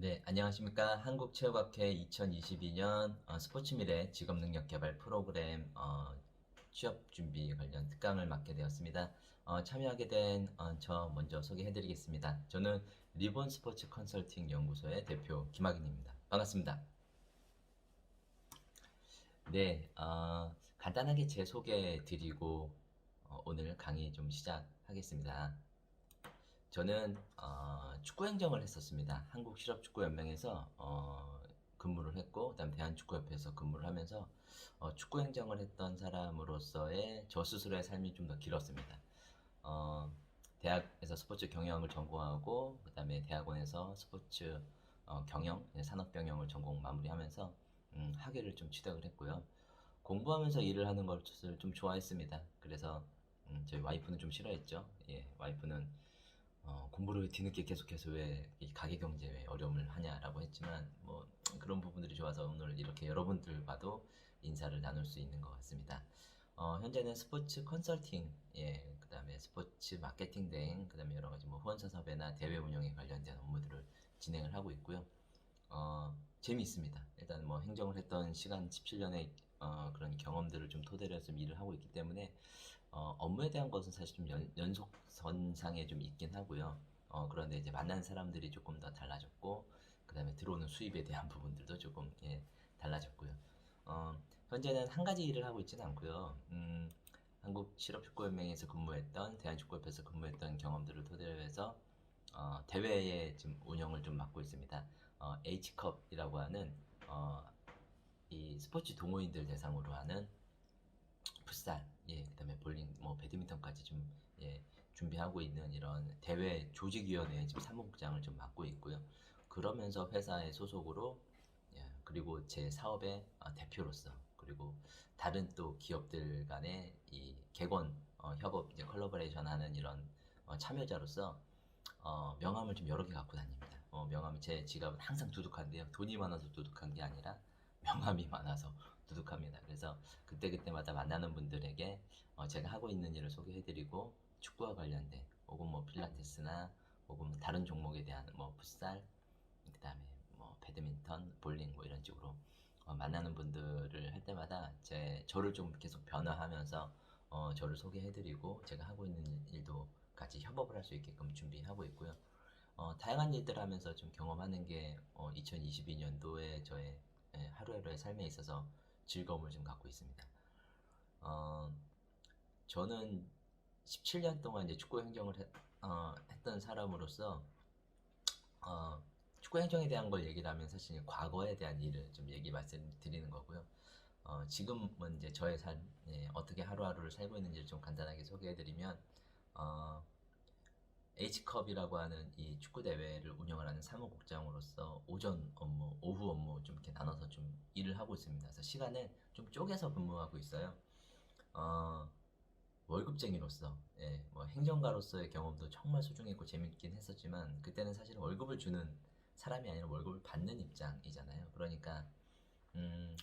네, 안녕하십니까. 한국체육학회 2022년 스포츠 미래 직업능력 개발 프로그램 취업 준비 관련 특강을 맡게 되었습니다. 참여하게 된 저 먼저 소개해 드리겠습니다. 저는 리본 스포츠 컨설팅 연구소의 대표 김학인입니다. 반갑습니다. 네, 간단하게 제 소개 드리고 오늘 강의 좀 시작하겠습니다. 저는 축구 행정을 했었습니다. 한국 실업축구연맹에서 근무를 했고, 그다음 대한축구협회에서 근무를 하면서 축구 행정을 했던 사람으로서의 저 스스로의 삶이 좀 더 길었습니다. 어, 대학에서 스포츠 경영을 전공하고, 그다음에 대학원에서 스포츠 경영, 산업 경영을 전공 마무리하면서 학위를 좀 취득을 했고요. 공부하면서 일을 하는 것을 좀 좋아했습니다. 그래서 저희 와이프는 좀 싫어했죠. 예, 와이프는 공부를 뒤늦게 계속해서 왜 이 가계 경제에 어려움을 하냐라고 했지만 뭐 그런 부분들이 좋아서 오늘 이렇게 여러분들과도 인사를 나눌 수 있는 것 같습니다. 현재는 스포츠 컨설팅, 예, 그다음에 스포츠 마케팅 대행, 그다음에 여러 가지 뭐 후원사 섭외나 대회 운영에 관련된 업무들을 진행을 하고 있고요. 재미있습니다. 일단 뭐 행정을 했던 시간 17년의 그런 경험들을 좀 토대로 해서 일을 하고 있기 때문에 업무에 대한 것은 사실 좀 연속선상에 좀 있긴 하고요. 그런데 이제 만나는 사람들이 조금 더 달라졌고, 그 다음에 들어오는 수입에 대한 부분들도 조금 예, 달라졌고요. 현재는 한 가지 일을 하고 있지는 않고요. 한국 실업축구연맹에서 근무했던 대한축구협회에서 근무했던 경험들을 토대로 해서 대회의 지금 운영을 좀 맡고 있습니다. H컵이라고 하는 이 스포츠 동호인들 대상으로 하는 풋살, 예, 그다음에 볼링, 뭐 배드민턴까지 좀 예, 준비하고 있는 이런 대회 조직위원회 지금 사무국장을 좀 맡고 있고요. 그러면서 회사의 소속으로 예, 그리고 제 사업의 대표로서 그리고 다른 또 기업들 간의 이 객원 협업 이제 컬러버레이션 하는 이런 참여자로서 명함을 좀 여러 개 갖고 다닙니다. 명함이 제 지갑은 항상 두둑한데요. 돈이 많아서 두둑한 게 아니라 명함이 많아서 두둑합니다. 그래서 그때그때마다 만나는 분들에게 제가 하고 있는 일을 소개해드리고 축구와 관련된 혹은 뭐 필라테스나 혹은 다른 종목에 대한 뭐 풋살, 그다음에 뭐 배드민턴, 볼링 뭐 이런 식으로 만나는 분들을 할 때마다 저를 좀 계속 변화하면서 저를 소개해드리고 제가 하고 있는 일도 같이 협업을 할 수 있게끔 준비하고 있고요. 다양한 일들을 하면서 좀 경험하는 게 2022년도에 저의 하루하루의 삶에 있어서 즐거움을 좀 갖고 있습니다. 어, 저는 17년 동안 이제 축구 행정을 했던 사람으로서 어, 축구 행정에 대한 걸 얘기를 하면 사실 과거에 대한 일을 좀 말씀드리는 거고요. 지금은 이제 저의 삶, 예, 어떻게 하루하루를 살고 있는지를 좀 간단하게 소개해드리면, 어, H컵이라고 하는 이 축구 대회를 운영을 하는 사무국장으로서 오전 업무, 오후 업무 좀 이렇게 나눠서 좀 일을 하고 있습니다. 그래서 시간을 좀 쪼개서 근무하고 있어요. 어, 월급쟁이로서, 예, 뭐 행정가로서의 경험도 정말 소중했고 재밌긴 했었지만 그때는 사실 월급을 주는 사람이 아니라 월급을 받는 입장이잖아요. 그러니까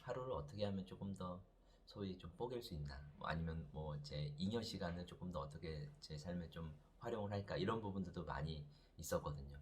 하루를 어떻게 하면 조금 더 소위 좀 뽀갤 수 있나, 뭐 아니면 뭐 제 잉여 시간을 조금 더 어떻게 제 삶에 좀 활용을 할까 이런 부분들도 많이 있었거든요.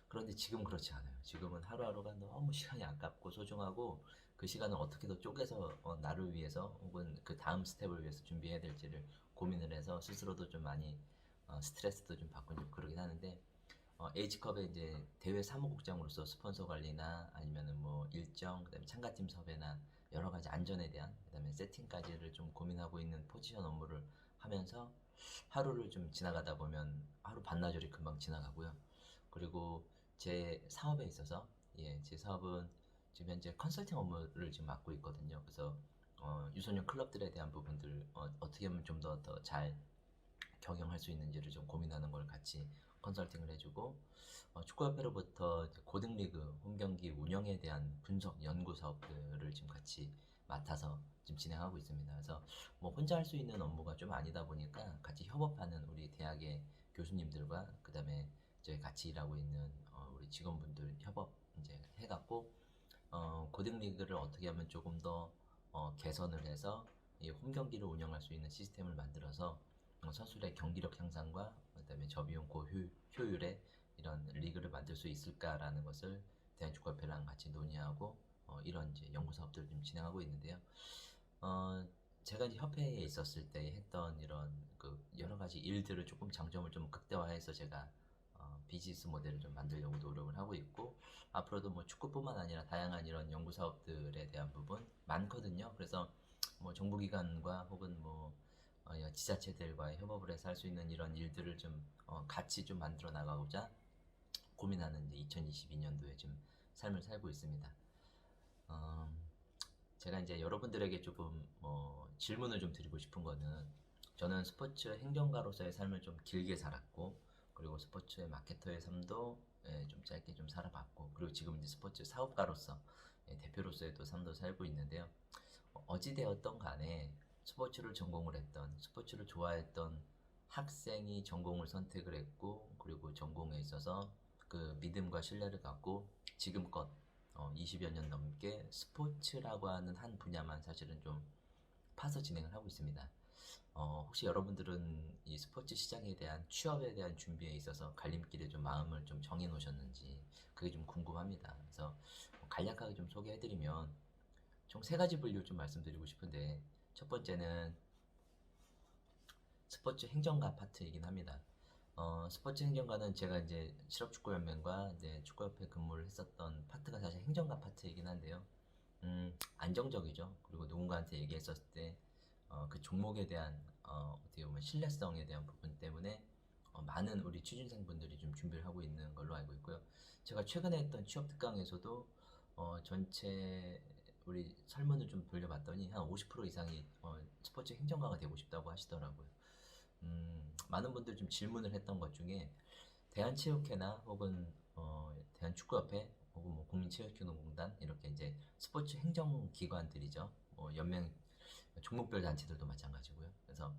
그런데 지금 그렇지 않아요. 지금은 하루하루가 너무 시간이 아깝고 소중하고 그 시간을 어떻게 더 쪼개서 나를 위해서 혹은 그 다음 스텝을 위해서 준비해야 될지를 고민을 해서 스스로도 좀 많이 스트레스도 좀 받고 그러긴 하는데 H컵의 이제 대회 사무국장으로서 스폰서 관리나 아니면은 뭐 일정, 그다음에 참가팀 섭외나 여러 가지 안전에 대한 그다음에 세팅까지를 좀 고민하고 있는 포지션 업무를 하면서 하루를 좀 지나가다 보면 하루 반나절이 금방 지나가고요. 그리고 제 사업에 있어서 예, 제 사업은 지금 현재 컨설팅 업무를 지금 맡고 있거든요. 그래서 유소년 클럽들에 대한 부분들 떻게 하면 좀 더 잘 경영할 수 있는지를 좀 고민하는 걸 같이 컨설팅을 해주고 축구협회로부터 고등리그 홈경기 운영에 대한 분석 연구 사업들을 지금 같이 맡아서 지금 진행하고 있습니다. 그래서 뭐 혼자 할 수 있는 업무가 좀 아니다 보니까 같이 협업하는 우리 대학의 교수님들과 그다음에 저희 같이 일하고 있는 우리 직원분들 협업 이제 해갖고 고등리그를 어떻게 하면 조금 더 개선을 해서 이 홈경기를 운영할 수 있는 시스템을 만들어서 선수들의 경기력 향상과 그다음에 저비용 고효율의 이런 리그를 만들 수 있을까라는 것을 대한축구협회랑 같이 논의하고 이런 이제 연구 사업들을 좀 진행하고 있는데요. 어, 제가 이제 협회에 있었을 때 했던 이런 그 여러 가지 일들을 조금 장점을 좀 극대화해서 제가 비즈니스 모델을 좀 만들려고 노력을 하고 있고, 앞으로도 뭐 축구뿐만 아니라 다양한 이런 연구 사업들에 대한 부분 많거든요. 그래서 뭐 정부기관과 혹은 뭐 지자체들과의 협업을 해서 할 수 있는 이런 일들을 좀 같이 좀 만들어 나가고자 고민하는 이제 2022년도에 좀 삶을 살고 있습니다. 어, 제가 이제 여러분들에게 조금 질문을 좀 드리고 싶은 거는, 저는 스포츠 행정가로서의 삶을 좀 길게 살았고, 그리고 스포츠의 마케터의 삶도 좀 짧게 좀 살아봤고, 그리고 지금 이제 스포츠 사업가로서 대표로서의 또 삶도 살고 있는데요. 어찌되었던 간에 스포츠를 전공을 했던, 스포츠를 좋아했던 학생이 전공을 선택을 했고, 그리고 전공에 있어서 그 믿음과 신뢰를 갖고 지금껏 20여 년 넘게 스포츠라고 하는 한 분야만 사실은 좀 파서 진행을 하고 있습니다. 혹시 여러분들은 이 스포츠 시장에 대한 취업에 대한 준비에 있어서 갈림길에 좀 마음을 좀 정해 놓으셨는지 그게 좀 궁금합니다. 그래서 간략하게 좀 소개해드리면 총 세 가지 분류 좀 말씀드리고 싶은데, 첫 번째는 스포츠 행정가 파트이긴 합니다. 스포츠 행정가는 제가 이제 실업축구연맹과 이제 축구협회 근무를 했었던 파트가 사실 행정가 파트이긴 한데요. 안정적이죠. 그리고 누군가한테 얘기했었을 때 그 종목에 대한 어떻게 보면 신뢰성에 대한 부분 때문에 많은 우리 취준생분들이 좀 준비를 하고 있는 걸로 알고 있고요. 제가 최근에 했던 취업 특강에서도 전체 우리 설문을 좀 돌려봤더니 한 50% 이상이 스포츠 행정가가 되고 싶다고 하시더라고요. 많은 분들 좀 질문을 했던 것 중에 대한체육회나 혹은 대한축구협회 혹은 뭐 국민체육기능공단 이렇게 이제 스포츠 행정기관들이죠. 연맹 종목별 단체들도 마찬가지고요. 그래서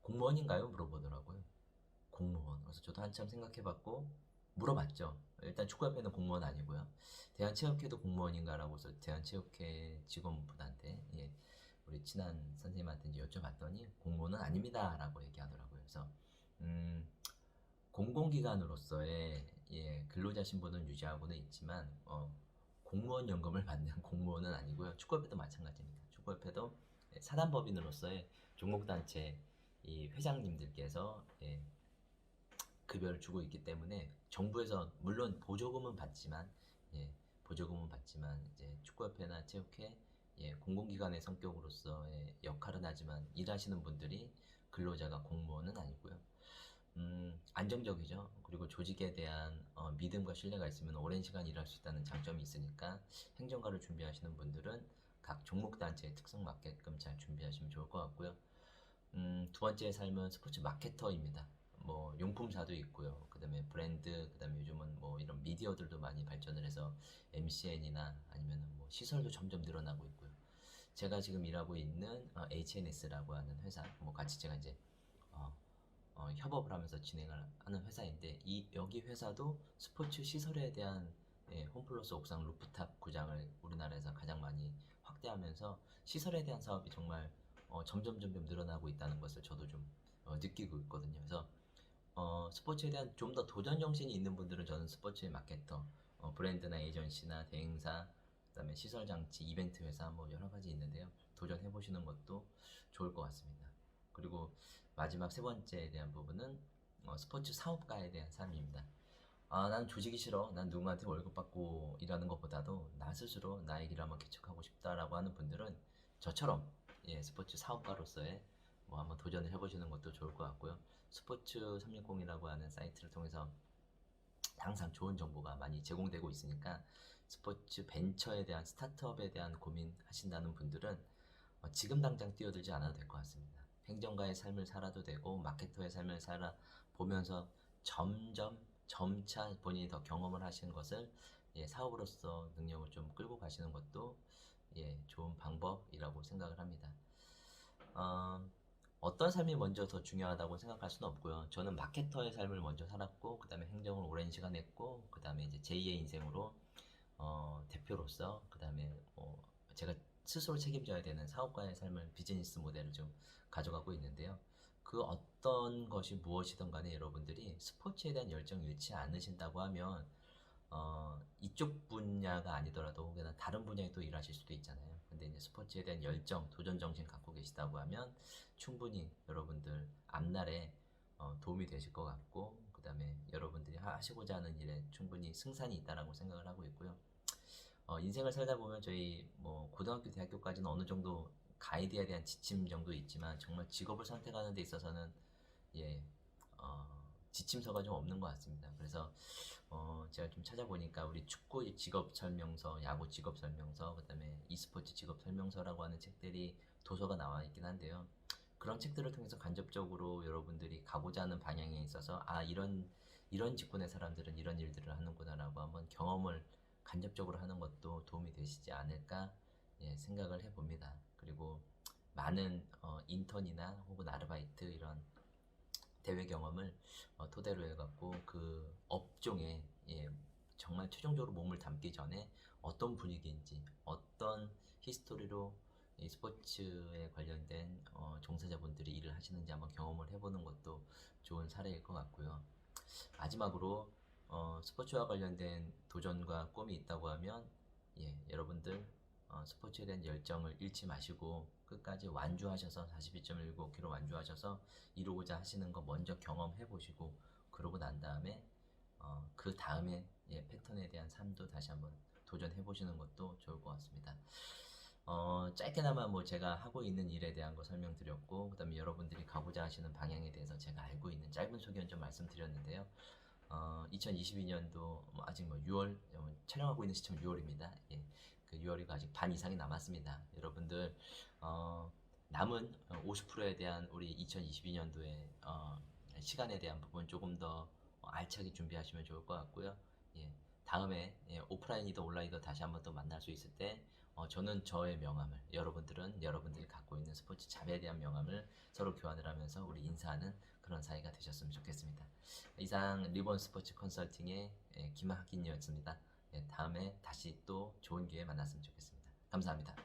공무원인가요? 물어보더라고요. 공무원. 그래서 저도 한참 생각해봤고 물어봤죠. 일단 축구협회는 공무원 아니고요. 대한체육회도 공무원인가라고 해서 대한체육회 직원분한테 우리 친한 선생님한테 이제 여쭤봤더니 공무원은 아닙니다라고 얘기하더라고요. 그래서 음, 공공기관으로서의 근로자 신분은 유지하고는 있지만 공무원 연금을 받는 공무원은 아니고요. 축구협회도 마찬가지입니다. 축구협회도 사단법인으로서의 종목단체 이 회장님들께서 급여를 주고 있기 때문에 정부에서 물론 보조금은 받지만 보조금은 받지만 이제 축구협회나 체육회 공공기관의 성격으로서의 역할은 하지만 일하시는 분들이 근로자가 공무원은 아니고요. 안정적이죠. 그리고 조직에 대한 믿음과 신뢰가 있으면 오랜 시간 일할 수 있다는 장점이 있으니까 행정가를 준비하시는 분들은 각 종목단체의 특성 맞게끔 잘 준비하시면 좋을 것 같고요. 두 번째 삶은 스포츠 마케터입니다. 뭐 용품사도 있고요. 그다음에 브랜드, 그다음에 요즘은 뭐 이런 미디어들도 많이 발전을 해서 MCN이나 아니면 뭐 시설도 점점 늘어나고 있고요. 제가 지금 일하고 있는 HNS라고 하는 회사, 뭐 같이 제가 이제 어, 협업을 하면서 진행을 하는 회사인데, 이 여기 회사도 스포츠 시설에 대한 홈플러스 옥상 루프탑 구장을 우리나라에서 가장 많이 확대하면서 시설에 대한 사업이 정말 점점 늘어나고 있다는 것을 저도 좀 느끼고 있거든요. 그래서 스포츠에 대한 좀 더 도전 정신이 있는 분들은 저는 스포츠의 마케터, 브랜드나 에이전시나 대행사, 그다음에 시설 장치, 이벤트 회사 뭐 여러 가지 있는데요. 도전해 보시는 것도 좋을 것 같습니다. 그리고 마지막 세 번째에 대한 부분은 스포츠 사업가에 대한 삶입니다. 난 조직이 싫어. 난 누구한테 월급 받고 일하는 것보다도 나 스스로 나의 길을 한번 개척하고 싶다라고 하는 분들은 저처럼 스포츠 사업가로서의 뭐 한번 도전을 해보시는 것도 좋을 것 같고요. 스포츠 360이라고 하는 사이트를 통해서 항상 좋은 정보가 많이 제공되고 있으니까 스포츠 벤처에 대한 스타트업에 대한 고민하신다는 분들은 지금 당장 뛰어들지 않아도 될 것 같습니다. 행정가의 삶을 살아도 되고 마케터의 삶을 살아 보면서 점차 본인이 더 경험을 하시는 것을 사업으로서 능력을 좀 끌고 가시는 것도 좋은 방법이라고 생각을 합니다. 어, 어떤 삶이 먼저 더 중요하다고 생각할 수는 없고요. 저는 마케터의 삶을 먼저 살았고, 그 다음에 행정을 오랜 시간 했고, 그 다음에 이제 제2의 인생으로 대표로서, 그 다음에 제가 스스로 책임져야 되는 사업가의 삶을 비즈니스 모델을 좀 가져가고 있는데요. 그 어떤 것이 무엇이든 간에 여러분들이 스포츠에 대한 열정이 잃지 않으신다고 하면 이쪽 분야가 아니더라도 혹은 다른 분야에 또 일하실 수도 있잖아요. 근데 이제 스포츠에 대한 열정, 도전 정신 갖고 계시다고 하면 충분히 여러분들 앞날에 도움이 되실 것 같고, 그 다음에 여러분들이 하시고자 하는 일에 충분히 승산이 있다라고 생각을 하고 있고요. 인생을 살다 보면 저희 뭐 고등학교, 대학교까지는 어느 정도 가이드에 대한 지침 정도 있지만 정말 직업을 선택하는 데 있어서는 예, 지침서가 좀 없는 것 같습니다. 그래서 제가 좀 찾아보니까 우리 축구 직업 설명서, 야구 직업 설명서, 그다음에 e스포츠 직업 설명서라고 하는 책들이 도서가 나와 있긴 한데요. 그런 책들을 통해서 간접적으로 여러분들이 가고자 하는 방향에 있어서 이런 직군의 사람들은 이런 일들을 하는구나라고 한번 경험을 간접적으로 하는 것도 도움이 되시지 않을까 생각을 해봅니다. 그리고 많은 인턴이나 혹은 아르바이트 이런 대외 경험을 토대로 해갖고 그 업종에 정말 최종적으로 몸을 담기 전에 어떤 분위기인지 어떤 히스토리로 이 스포츠에 관련된 종사자분들이 일을 하시는지 한번 경험을 해보는 것도 좋은 사례일 것 같고요. 마지막으로 스포츠와 관련된 도전과 꿈이 있다고 하면 여러분들 스포츠에 대한 열정을 잃지 마시고 끝까지 완주하셔서 42.195km 완주하셔서 이루고자 하시는 거 먼저 경험해 보시고 그러고 난 다음에 그 다음에 패턴에 대한 삶도 다시 한번 도전해 보시는 것도 좋을 것 같습니다. 짧게나마 뭐 제가 하고 있는 일에 대한 거 설명드렸고, 그 다음에 여러분들이 가고자 하시는 방향에 대해서 제가 알고 있는 짧은 소견 좀 말씀드렸는데요. 2022년도 아직 뭐 6월 촬영하고 있는 시점 6월입니다. 예, 그 6월이가 아직 반 이상이 남았습니다. 여러분들 남은 50%에 대한 우리 2022년도의 시간에 대한 부분 조금 더 알차게 준비하시면 좋을 것 같고요. 예, 다음에 오프라인이든 온라인이든 다시 한번 또 만날 수 있을 때 저는 저의 명함을, 여러분들은 여러분들이 갖고 있는 스포츠 자배에 대한 명함을 서로 교환을 하면서 우리 인사하는 그런 사이가 되셨으면 좋겠습니다. 이상 리본 스포츠 컨설팅의 김학인이었습니다. 다음에 다시 또 좋은 기회 만났으면 좋겠습니다. 감사합니다.